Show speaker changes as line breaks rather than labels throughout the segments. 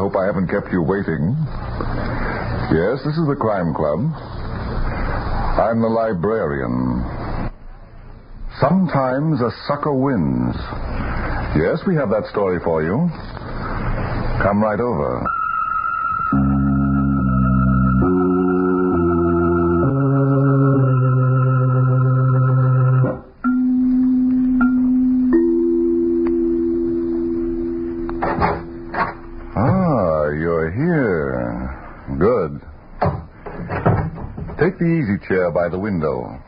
hope I haven't kept you waiting. Yes, this is the Crime Club. I'm the Librarian. Sometimes a sucker wins. Yes, we have that story for you. Come right over. You're here. Good. Take the easy chair by the window.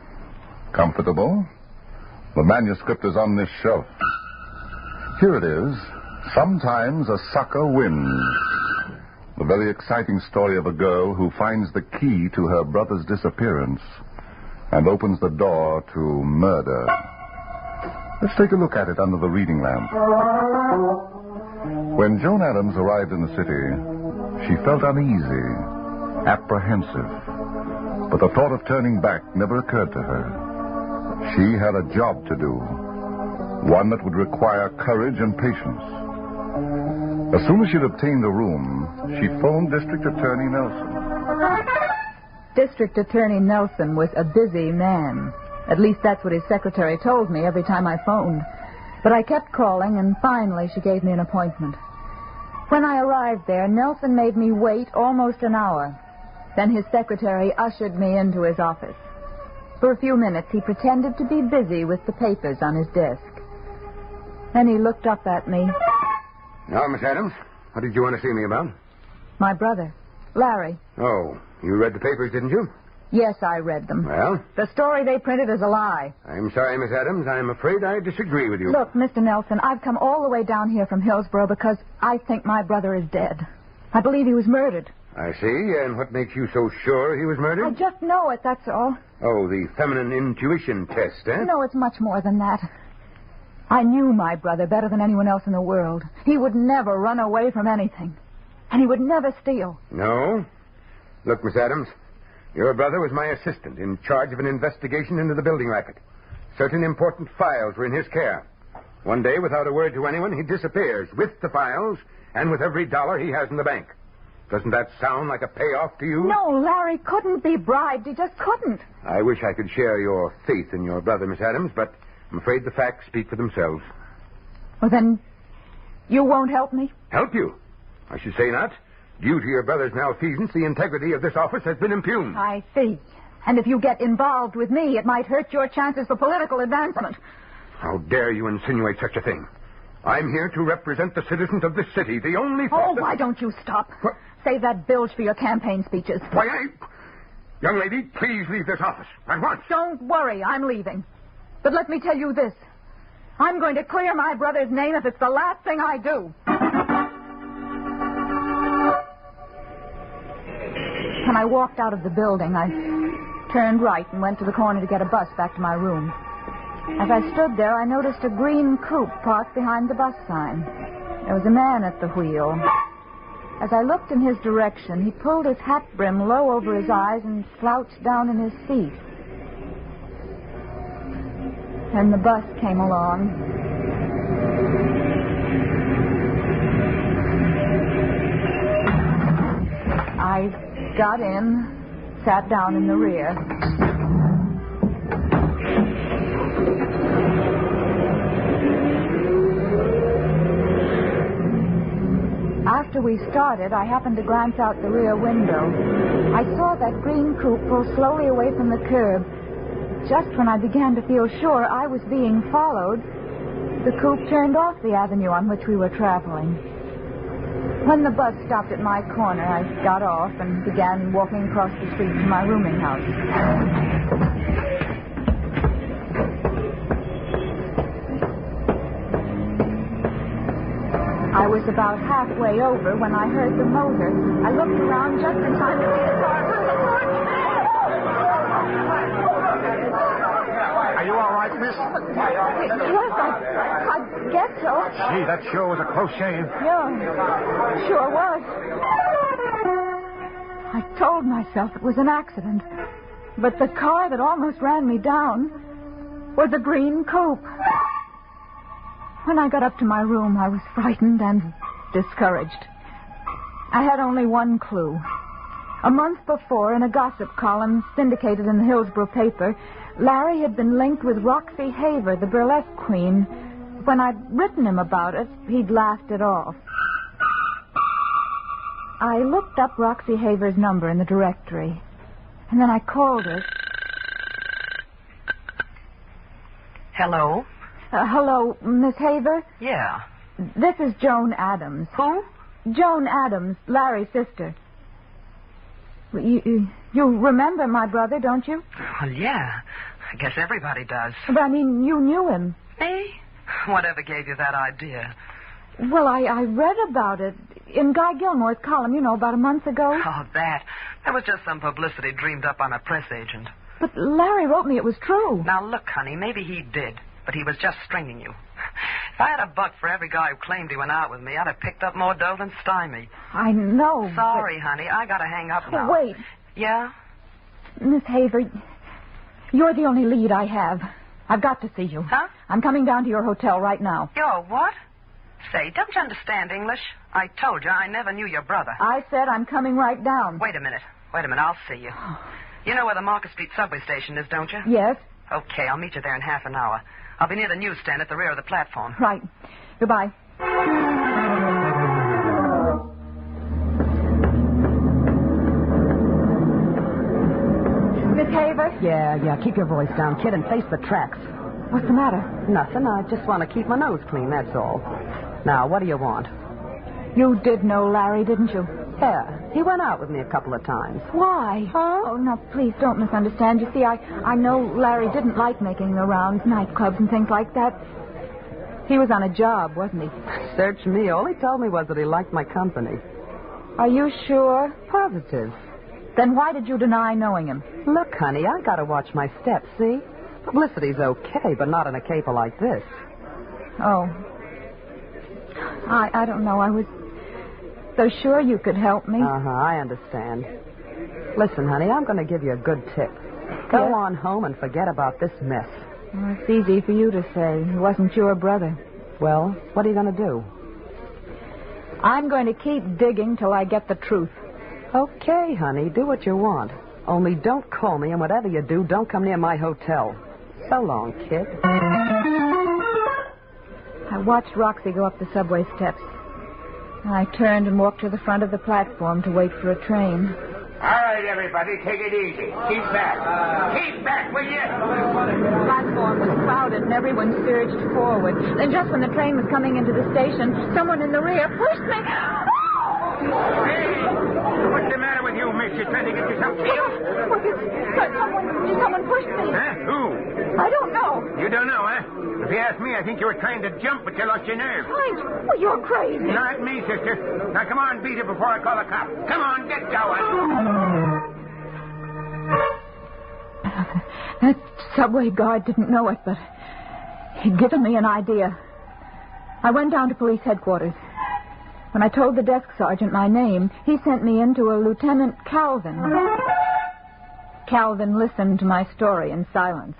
Comfortable? The manuscript is on this shelf. Here it is. Sometimes a Sucker Wins. The very exciting story of a girl who finds the key to her brother's disappearance and opens the door to murder. Let's take a look at it under the reading lamp. When Joan Adams arrived in the city, she felt uneasy, apprehensive. But the thought of turning back never occurred to her. She had a job to do, one that would require courage and patience. As soon as she'd obtained a room, she phoned District Attorney Nelson.
District Attorney Nelson was a busy man. At least that's what his secretary told me every time I phoned. But I kept calling, and finally she gave me an appointment. When I arrived there, Nelson made me wait almost an hour. Then his secretary ushered me into his office. For a few minutes, he pretended to be busy with the papers on his desk. Then he looked up at me.
Now, Miss Adams, what did you want to see me about?
My brother, Larry.
Oh, you read the papers, didn't you?
Yes, I read them.
Well?
The story they printed is a lie.
I'm sorry, Miss Adams. I'm afraid I disagree with you.
Look, Mr. Nelson, I've come all the way down here from Hillsborough because I think my brother is dead. I believe he was murdered.
I see. And what makes you so sure he was murdered?
I just know it, that's all.
Oh, the feminine intuition test, eh?
No, it's much more than that. I knew my brother better than anyone else in the world. He would never run away from anything. And he would never steal.
No? Look, Miss Adams, your brother was my assistant in charge of an investigation into the building racket. Certain important files were in his care. One day, without a word to anyone, he disappears with the files and with every dollar he has in the bank. Doesn't that sound like a payoff to you?
No, Larry couldn't be bribed. He just couldn't.
I wish I could share your faith in your brother, Miss Adams, but I'm afraid the facts speak for themselves.
Well, then, you won't help me?
Help you? I should say not. Due to your brother's malfeasance, the integrity of this office has been impugned.
I see. And if you get involved with me, it might hurt your chances for political advancement.
How dare you insinuate such a thing? I'm here to represent the citizens of this city, the only...
Why don't you stop?
What?
Save that bilge for your campaign speeches.
Why, Young lady, please leave this office at once.
Don't worry, I'm leaving. But let me tell you this. I'm going to clear my brother's name if it's the last thing I do. When I walked out of the building, I turned right and went to the corner to get a bus back to my room. As I stood there, I noticed a green coupe parked behind the bus sign. There was a man at the wheel. As I looked in his direction, he pulled his hat brim low over his eyes and slouched down in his seat. Then the bus came along. I got in, sat down in the rear. After we started, I happened to glance out the rear window. I saw that green coupe pull slowly away from the curb. Just when I began to feel sure I was being followed, the coupe turned off the avenue on which we were traveling. When the bus stopped at my corner, I got off and began walking across the street to my rooming house. I was about halfway over when I heard the motor. I looked around just in time to see a car through the porch.
Are you all right, miss?
Yes, I guess so.
Gee, that sure was a close shave.
Yeah, sure was. I told myself it was an accident. But the car that almost ran me down was a green coupe. When I got up to my room, I was frightened and discouraged. I had only one clue. A month before, in a gossip column syndicated in the Hillsborough paper, Larry had been linked with Roxy Haver, the burlesque queen. When I'd written him about it, he'd laughed it off. I looked up Roxy Haver's number in the directory, and then I called her.
Hello?
Hello, Miss Haver?
Yeah.
This is Joan Adams.
Who?
Joan Adams, Larry's sister. You remember my brother, don't you?
Well, yeah. I guess everybody does.
But, I mean, you knew him.
Me? Whatever gave you that idea?
Well, I read about it in Guy Gilmore's column, about a month ago.
Oh, that. That was just some publicity dreamed up on a press agent.
But Larry wrote me it was true.
Now, look, honey, maybe he did, but he was just stringing you. If I had $1 for every guy who claimed he went out with me, I'd have picked up more dough than Stymie.
I know.
Sorry, honey, I gotta hang up now.
Wait.
Yeah?
Miss Haver, you're the only lead I have. I've got to see you.
Huh?
I'm coming down to your hotel right now.
Yo, what? Say, don't you understand English? I told you I never knew your brother.
I said I'm coming right down.
Wait a minute, I'll see you. You know where the Market Street subway station is, don't you?
Yes.
Okay, I'll meet you there in half an hour. I'll be near the newsstand at the rear of the platform.
Right. Goodbye. Miss Haver?
Yeah, keep your voice down, kid, and face the tracks.
What's the matter?
Nothing. I just want to keep my nose clean, that's all. Now, what do you want?
You did know Larry, didn't you?
Yeah, he went out with me a couple of times.
Why?
Huh?
Oh, no, please don't misunderstand. You see, I know Larry didn't like making the rounds, nightclubs and things like that. He was on a job, wasn't he?
Search me. All he told me was that he liked my company.
Are you sure?
Positive.
Then why did you deny knowing him?
Look, honey, I gotta watch my steps, see? Publicity's okay, but not in a caper like this.
Oh. I don't know. I was so sure you could help me.
I understand. Listen, honey, I'm going to give you a good tip. Go
Yes?
on home and forget about this mess.
Well, it's easy for you to say. He wasn't your brother.
Well, what are you going to do?
I'm going to keep digging till I get the truth.
Okay, honey, do what you want. Only don't call me, and whatever you do, don't come near my hotel. So long, kid.
I watched Roxy go up the subway steps. I turned and walked to the front of the platform to wait for a train.
All right, everybody, take it easy. Keep back. Keep back, will you?
The platform was crowded and everyone surged forward. Then just when the train was coming into the station, someone in the rear pushed me.
Hey, what's the matter with you, miss? You trying to get yourself killed?
Someone pushed me.
Huh? Who?
I don't know.
You don't know, huh? If you ask me, I think you were trying to jump, but you lost your nerve.
Frank, well, you're crazy.
Not me, sister. Now, come on, beat it before I call the cops. Come on, get going.
That subway guard didn't know it, but he'd given me an idea. I went down to police headquarters. When I told the desk sergeant my name, he sent me in to a Lieutenant Calvin. Calvin listened to my story in silence.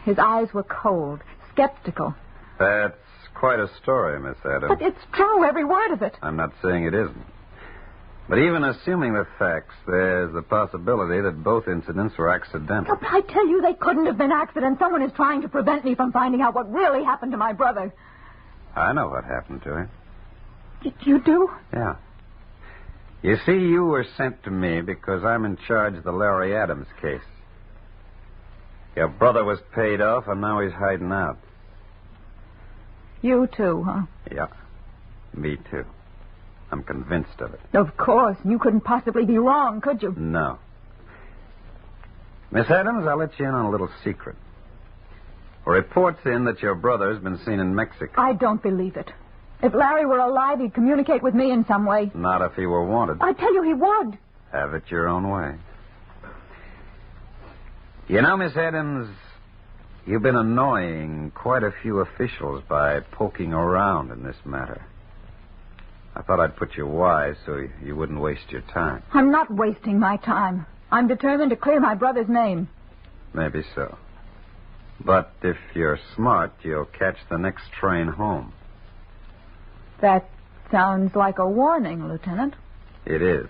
His eyes were cold, skeptical.
That's quite a story, Miss Adams.
But it's true, every word of it.
I'm not saying it isn't. But even assuming the facts, there's the possibility that both incidents were accidental.
But I tell you, they couldn't have been accidents. Someone is trying to prevent me from finding out what really happened to my brother.
I know what happened to him.
You do?
Yeah. You see, you were sent to me because I'm in charge of the Larry Adams case. Your brother was paid off, and now he's hiding out.
You too, huh?
Yeah. Me too. I'm convinced of it.
Of course. You couldn't possibly be wrong, could you?
No. Miss Adams, I'll let you in on a little secret. A report's in that your brother's been seen in Mexico.
I don't believe it. If Larry were alive, he'd communicate with me in some way.
Not if he were wanted.
I tell you, he would.
Have it your own way. You know, Miss Adams, you've been annoying quite a few officials by poking around in this matter. I thought I'd put you wise so you wouldn't waste your time.
I'm not wasting my time. I'm determined to clear my brother's name.
Maybe so. But if you're smart, you'll catch the next train home.
That sounds like a warning, Lieutenant.
It is.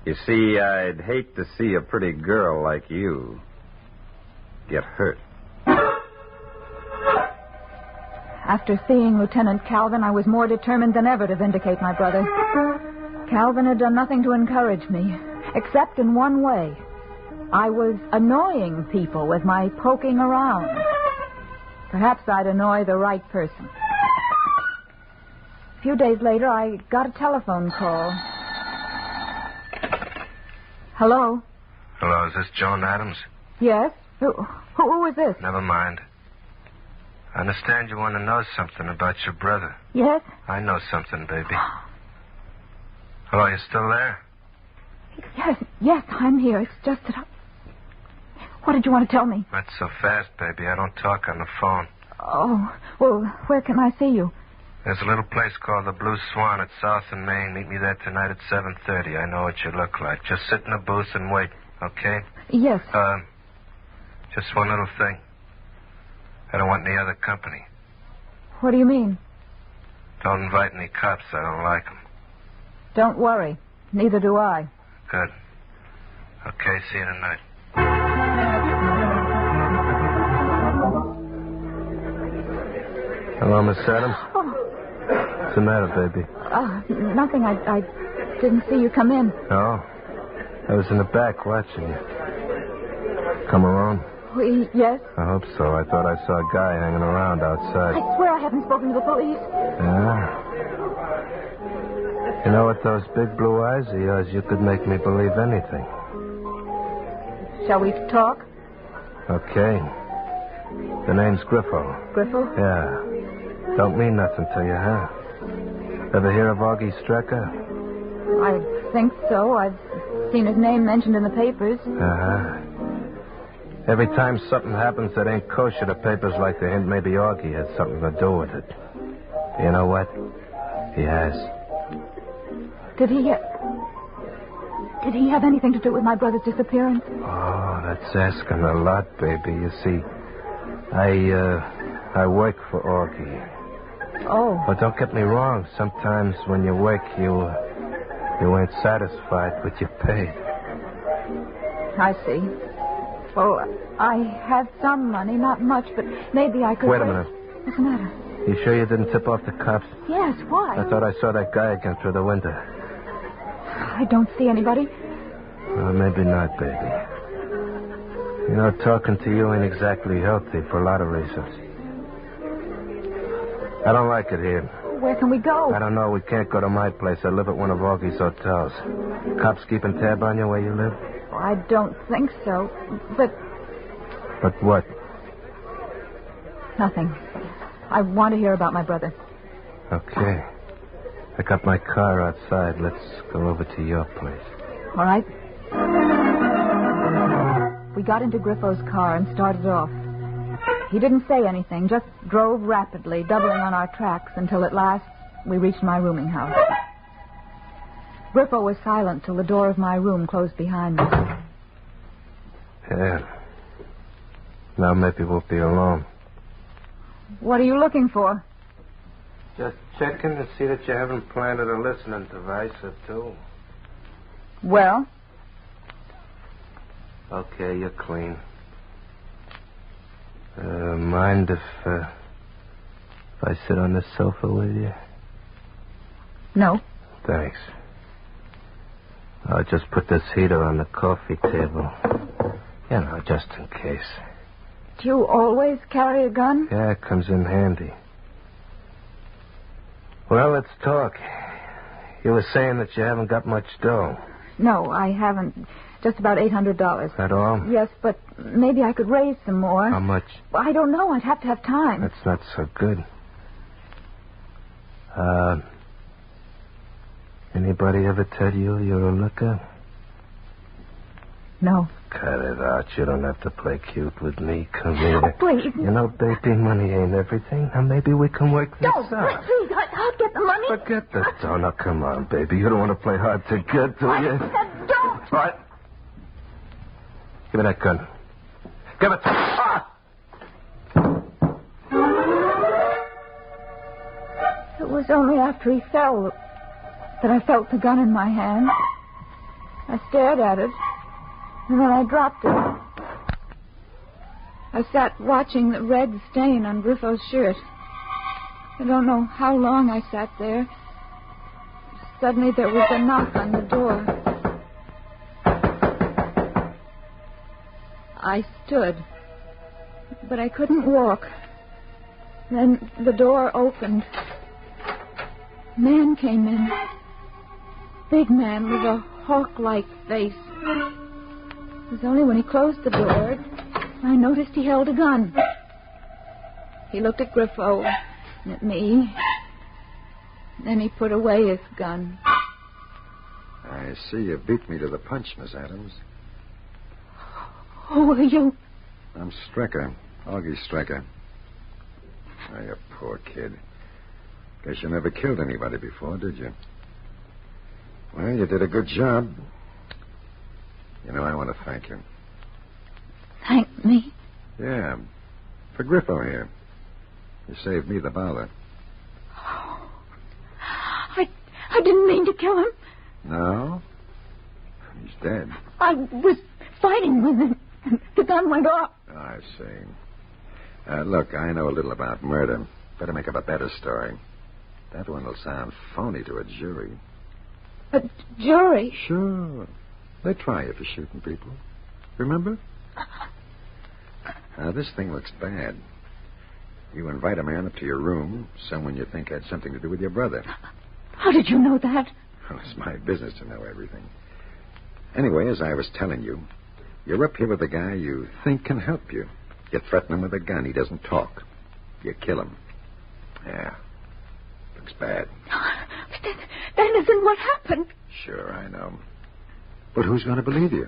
You see, I'd hate to see a pretty girl like you get hurt.
After seeing Lieutenant Calvin, I was more determined than ever to vindicate my brother. Calvin had done nothing to encourage me, except in one way. I was annoying people with my poking around. Perhaps I'd annoy the right person. A few days later, I got a telephone call. Hello?
Hello, is this Joan Adams?
Yes? Who is this?
Never mind. I understand you want to know something about your brother.
Yes?
I know something, baby. Hello, you still there?
Yes, I'm here. It's just that What did you want to tell me?
Not so fast, baby. I don't talk on the phone.
Oh, well, where can I see you?
There's a little place called the Blue Swan at South and Main. Meet me there tonight at 7:30. I know what you look like. Just sit in the booth and wait, okay?
Yes.
Just one little thing. I don't want any other company.
What do you mean?
Don't invite any cops. I don't like them.
Don't worry. Neither do I.
Good. Okay, see you tonight.
Hello, Miss Adams.
Oh.
What's the matter, baby?
Nothing. I didn't see you come in.
No? I was in the back watching you. Come alone?
Yes?
I hope so. I thought I saw a guy hanging around outside.
I swear I haven't spoken to the police.
Yeah? You know, with those big blue eyes of yours, you could make me believe anything.
Shall we talk?
Okay. The name's Griffo.
Griffo?
Yeah. Don't mean nothing to you, huh? Ever hear of Augie Strecker?
I think so. I've seen his name mentioned in the papers.
Uh-huh. Every time something happens that ain't kosher, the papers like to hint maybe Augie had something to do with it. You know what? He has.
Did he have anything to do with my brother's disappearance?
Oh, that's asking a lot, baby. You see, I work for Augie.
Oh.
But don't get me wrong. Sometimes when you work, you ain't satisfied with your pay.
I see. Well, I have some money, not much, but maybe I could...
Wait a minute.
What's the matter?
You sure you didn't tip off the cops?
Yes, why?
I thought I saw that guy again through the window.
I don't see anybody.
Well, maybe not, baby. You know, talking to you ain't exactly healthy for a lot of reasons. I don't like it here.
Where can we go?
I don't know. We can't go to my place. I live at one of Augie's hotels. Cops keeping tab on you where you live?
I don't think so. But
what?
Nothing. I want to hear about my brother.
Okay. I got my car outside. Let's go over to your place.
All right. We got into Griffo's car and started off. He didn't say anything, just drove rapidly, doubling on our tracks until at last we reached my rooming house. Griffo was silent till the door of my room closed behind me.
Yeah. Now maybe we'll be alone.
What are you looking for?
Just checking to see that you haven't planted a listening device or two.
Well?
Okay, you're clean. Mind if I sit on this sofa with you?
No.
Thanks. I'll just put this heater on the coffee table. You know, just in case.
Do you always carry a gun?
Yeah, it comes in handy. Well, let's talk. You were saying that you haven't got much dough.
No, I haven't. Just about $800.
That all?
Yes, but maybe I could raise some more.
How much?
Well, I don't know. I'd have to have time.
That's not so good. Anybody ever tell you you're a looker?
No.
Cut it out. You don't have to play cute with me. Come here.
Oh, please.
You know, baby, money ain't everything. Now, maybe we can work this out.
Please, I'll get the money.
Forget this. Oh, now, come on, baby. You don't want to play hard to get, do you?
Don't.
All right. Give me that gun. Give it to me. Ah!
It was only after he fell that I felt the gun in my hand. I stared at it, and then I dropped it. I sat watching the red stain on Griffo's shirt. I don't know how long I sat there. Suddenly there was a knock on the door. I stood, but I couldn't walk. Then the door opened. A man came in. Big man with a hawk-like face. It was only when he closed the door I noticed he held a gun. He looked at Griffo and at me. Then he put away his gun.
I see you beat me to the punch, Miss Adams.
Who are you?
I'm Strecker, Augie Strecker. Oh, you poor kid. Guess you never killed anybody before, did you? Well, you did a good job. You know, I want to thank you.
Thank me?
Yeah. For Griffo here. You saved me the bother.
I didn't mean to kill him.
No? He's dead.
I was fighting with him. The gun went off.
I see. Look, I know a little about murder. Better make up a better story. That one will sound phony to a jury.
A jury?
Sure. They try you for shooting people. Remember? Now, this thing looks bad. You invite a man up to your room, someone you think had something to do with your brother.
How did you know that?
Well, it's my business to know everything. Anyway, as I was telling you, you're up here with a guy you think can help you. You threaten him with a gun. He doesn't talk. You kill him. Yeah. Looks bad.
But that isn't what happened.
Sure, I know. But who's going to believe you?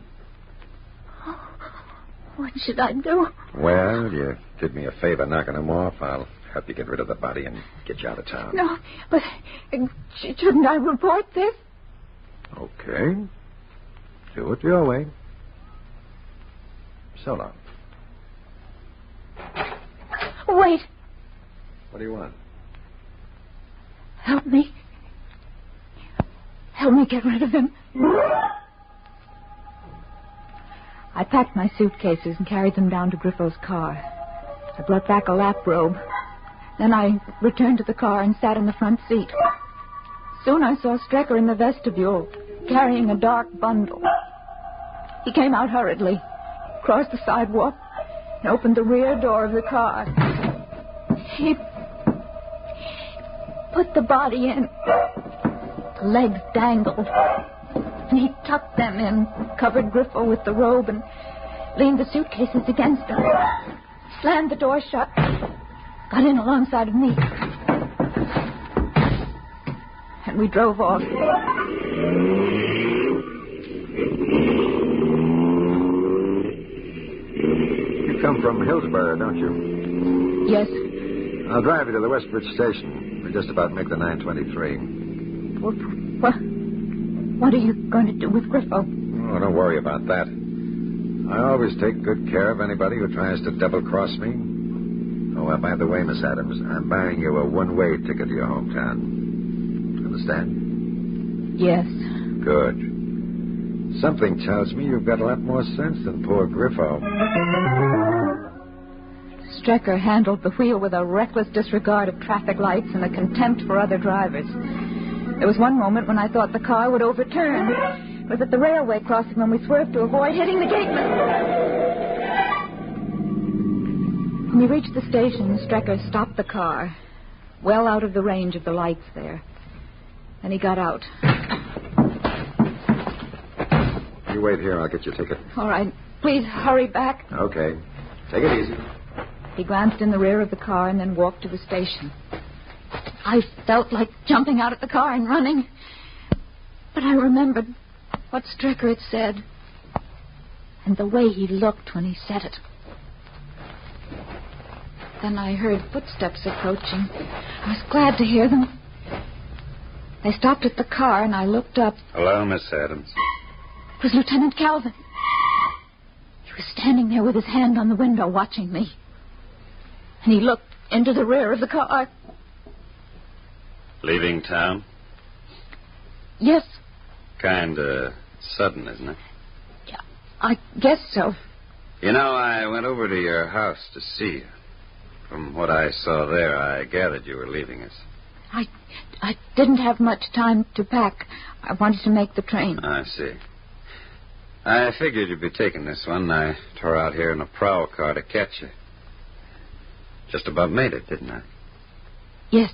What should I do?
Well, you did me a favor knocking him off. I'll help you get rid of the body and get you out of town.
No, but shouldn't I report this?
Okay. Do it your way. So long.
Wait.
What do you want?
Help me. Help me get rid of him. I packed my suitcases and carried them down to Griffo's car. I brought back a lap robe. Then I returned to the car and sat in the front seat. Soon I saw Strecker in the vestibule, carrying a dark bundle. He came out hurriedly, crossed the sidewalk, and opened the rear door of the car. He put the body in. The legs dangled. And he tucked them in, covered Griffo with the robe, and leaned the suitcases against him. Slammed the door shut, got in alongside of me. And we drove off.
You come from Hillsborough, don't you?
Yes.
I'll drive you to the Westbridge station. We just about make the 923.
What are you going to do with Griffo?
Oh, don't worry about that. I always take good care of anybody who tries to double-cross me. Oh, by the way, Miss Adams, I'm buying you a one-way ticket to your hometown. Understand?
Yes.
Good. Something tells me you've got a lot more sense than poor Griffo.
Strecker handled the wheel with a reckless disregard of traffic lights and a contempt for other drivers. There was one moment when I thought the car would overturn. It was at the railway crossing when we swerved to avoid hitting the gateman. When we reached the station, Strecker stopped the car, well out of the range of the lights there. Then he got out.
You wait here. I'll get your ticket.
All right. Please hurry back.
Okay. Take it easy.
He glanced in the rear of the car and then walked to the station. I felt like jumping out of the car and running. But I remembered what Strecker had said. And the way he looked when he said it. Then I heard footsteps approaching. I was glad to hear them. They stopped at the car and I looked up.
Hello, Miss Adams.
It was Lieutenant Calvin. He was standing there with his hand on the window watching me. And he looked into the rear of the car.
Leaving town?
Yes.
Kind of sudden, isn't it?
Yeah, I guess so.
You know, I went over to your house to see you. From what I saw there, I gathered you were leaving us.
I didn't have much time to pack. I wanted to make the train.
I see. I figured you'd be taking this one. I tore out here in a prowl car to catch you. Just about made it, didn't I?
Yes.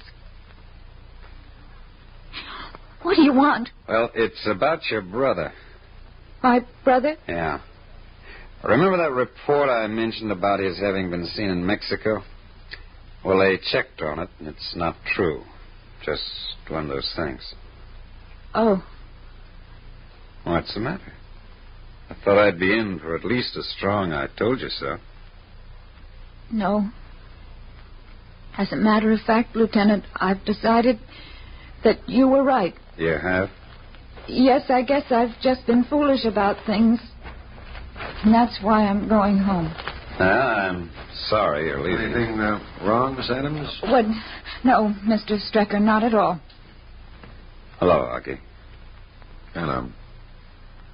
What do you want?
Well, it's about your brother.
My brother?
Yeah. Remember that report I mentioned about his having been seen in Mexico? Well, they checked on it, and it's not true. Just one of those things.
Oh.
What's the matter? I thought I'd be in for at least as strong I told you so.
No. As a matter of fact, Lieutenant, I've decided that you were right.
You have?
Yes, I guess I've just been foolish about things. And that's why I'm going home.
I'm sorry you're leaving.
Anything wrong, Miss Adams?
What? No, Mr. Strecker, not at all.
Hello, Augie.
Hello.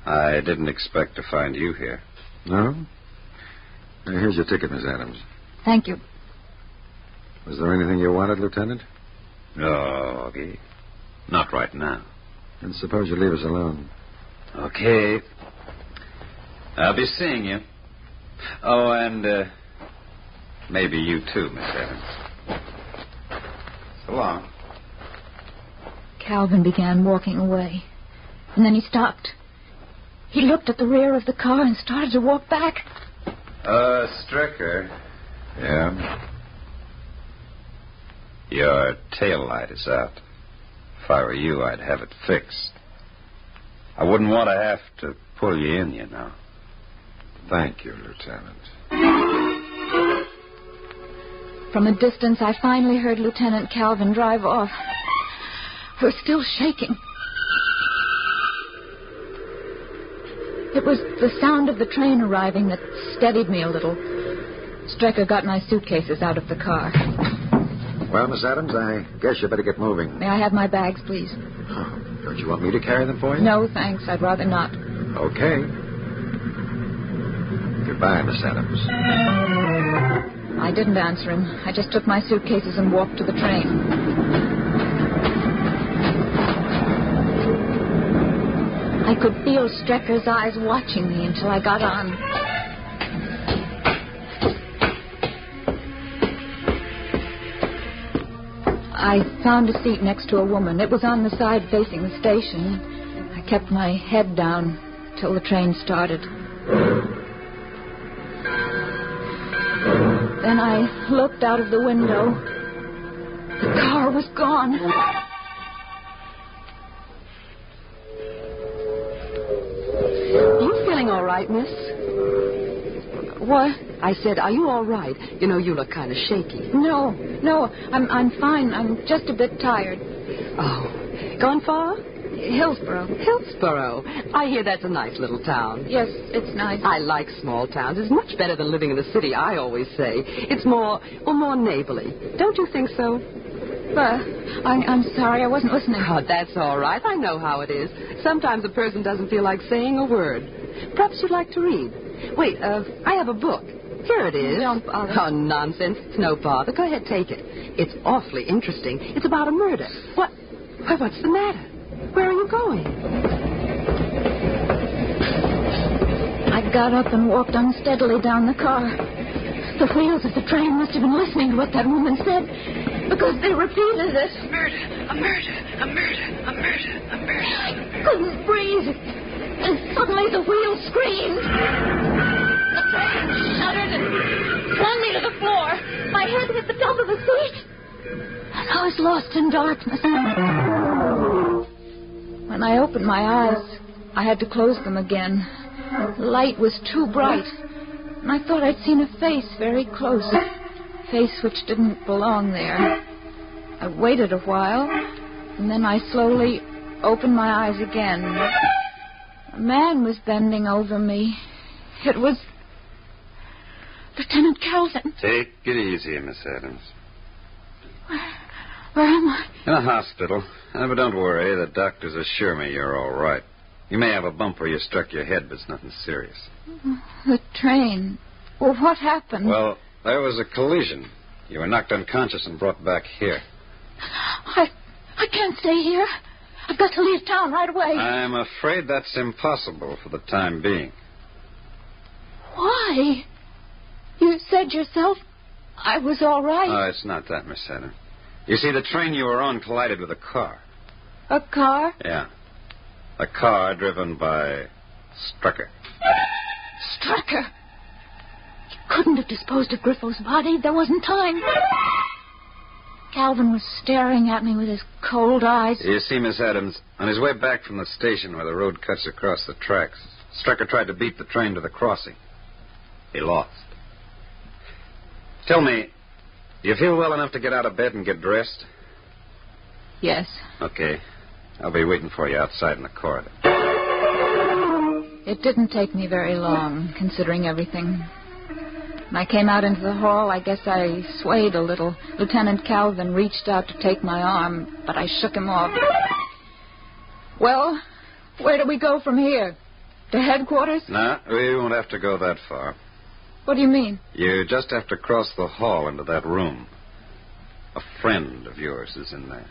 I didn't expect to find you here.
No? Here's your ticket, Miss Adams.
Thank you.
Was there anything you wanted, Lieutenant?
No, Augie. Not right now.
Then suppose you leave us alone.
Okay. I'll be seeing you. Oh, and maybe you too, Miss Evans. So long.
Calvin began walking away. And then he stopped. He looked at the rear of the car and started to walk back.
Strecker.
Yeah?
Your tail light is out. If I were you, I'd have it fixed. I wouldn't want to have to pull you in, you know.
Thank you, Lieutenant.
From a distance, I finally heard Lieutenant Calvin drive off. I was still shaking. It was the sound of the train arriving that steadied me a little. Strecker got my suitcases out of the car.
Well, Miss Adams, I guess you better get moving.
May I have my bags, please?
Oh, don't you want me to carry them for you?
No, thanks. I'd rather not.
Okay. Goodbye, Miss Adams.
I didn't answer him. I just took my suitcases and walked to the train. I could feel Strecker's eyes watching me until I got on. I found a seat next to a woman. It was on the side facing the station. I kept my head down till the train started. Then I looked out of the window. The car was gone.
Are you feeling all right, miss?
What?
I said, are you all right? You know, you look kind of shaky.
No, I'm fine. I'm just a bit tired.
Oh, gone far?
Hillsboro.
Hillsboro. I hear that's a nice little town.
Yes, it's nice.
I like small towns. It's much better than living in the city, I always say. It's more neighborly. Don't you think so?
I'm sorry, I wasn't listening.
Oh, that's all right. I know how it is. Sometimes a person doesn't feel like saying a word. Perhaps you'd like to read. Wait, I have a book. Here it is.
Don't bother.
Oh, nonsense. It's no bother. Go ahead, take it. It's awfully interesting. It's about a murder. What? Why, what's the matter? Where are you going?
I got up and walked unsteadily down the car. The wheels of the train must have been listening to what that woman said, because they repeated it.
A murder, a murder, a murder, a murder, a murder.
I couldn't breathe. And suddenly the wheel screamed. The train shuddered and flung me to the floor. My head hit the top of the seat. And I was lost in darkness. When I opened my eyes, I had to close them again. The light was too bright. And I thought I'd seen a face very close. A face which didn't belong there. I waited a while, and then I slowly opened my eyes again. A man was bending over me. It was Lieutenant Calvin.
Take it easy, Miss Adams.
Where am I?
In a hospital. But don't worry. The doctors assure me you're all right. You may have a bump where you struck your head, but it's nothing serious.
The train. Well, what happened?
Well, there was a collision. You were knocked unconscious and brought back here.
I can't stay here. I've got to leave town right away.
I'm afraid that's impossible for the time being.
Why? You said yourself I was all right.
Oh, it's not that, Miss Adams. You see, the train you were on collided with a car.
A car?
Yeah. A car driven by Strucker.
Strucker? He couldn't have disposed of Griffo's body. There wasn't time. Calvin was staring at me with his cold eyes.
You see, Miss Adams, on his way back from the station where the road cuts across the tracks, Strucker tried to beat the train to the crossing. He lost. Tell me, do you feel well enough to get out of bed and get dressed?
Yes.
Okay. I'll be waiting for you outside in the corridor.
It didn't take me very long, considering everything. When I came out into the hall, I guess I swayed a little. Lieutenant Calvin reached out to take my arm, but I shook him off. Well, where do we go from here? To headquarters?
No, we won't have to go that far.
What do you mean?
You just have to cross the hall into that room. A friend of yours is in there.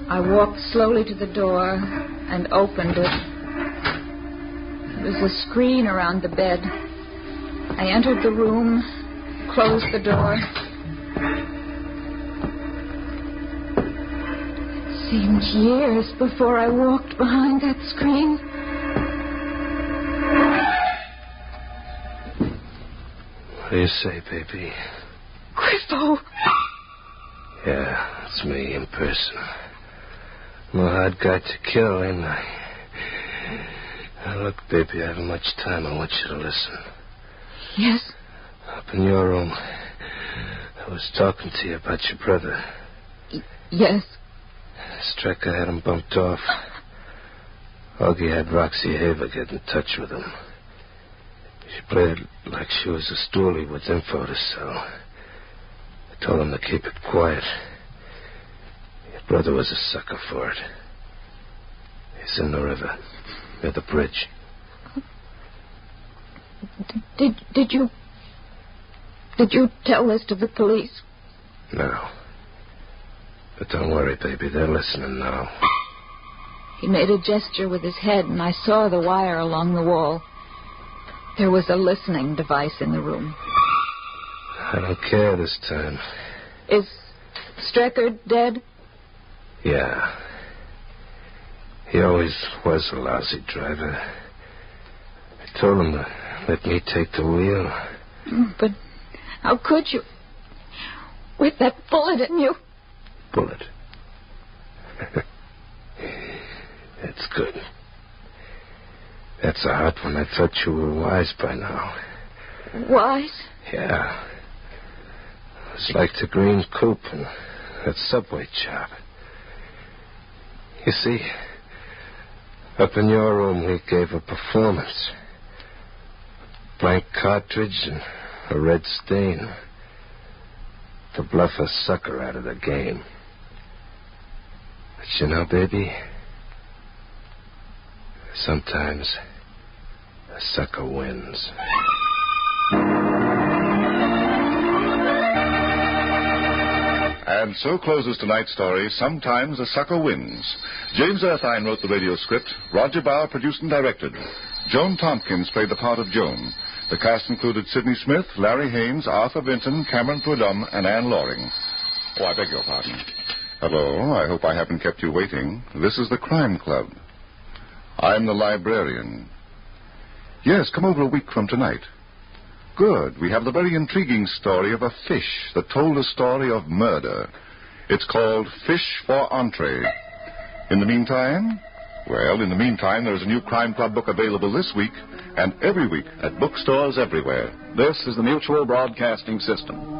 I walked slowly to the door and opened it. There was a screen around the bed. I entered the room, closed the door. It seemed years before I walked behind that screen.
What do you say, baby?
Griffo!
Yeah, it's me in person. I'm a hard guy to kill, ain't I? Now, look, baby, I haven't much time. I want you to listen.
Yes?
Up in your room, I was talking to you about your brother.
Yes.
Strecker had him bumped off. Augie had Roxy Haver get in touch with him. She played it like she was a stoolie with info to sell. I told him to keep it quiet. Your brother was a sucker for it. He's in the river, near the bridge.
Did you tell this to the police?
No. But don't worry, baby. They're listening now.
He made a gesture with his head, and I saw the wire along the wall. There was a listening device in the room.
I don't care this time.
Is Strecker dead?
Yeah. He always was a lousy driver. I told him to let me take the wheel.
But how could you? With that bullet in you.
Bullet. That's good. That's a hot one. I thought you were wise by now.
Wise?
Yeah. It's like the green coupe and that subway job. You see, up in your room we gave a performance. Blank cartridge and a red stain. To bluff a sucker out of the game. But you know, baby, sometimes a sucker wins.
And so closes tonight's story, Sometimes a Sucker Wins. James Erthine wrote the radio script. Roger Bauer produced and directed. Joan Tompkins played the part of Joan. The cast included Sidney Smith, Larry Haynes, Arthur Vinton, Cameron Prudhomme, and Anne Loring. Oh, I beg your pardon. Hello, I hope I haven't kept you waiting. This is the Crime Club. I'm the Librarian. Yes, come over a week from tonight. Good. We have the very intriguing story of a fish that told a story of murder. It's called Fish for Entree. In the meantime, there's a new Crime Club book available this week and every week at bookstores everywhere.
This is the Mutual Broadcasting System.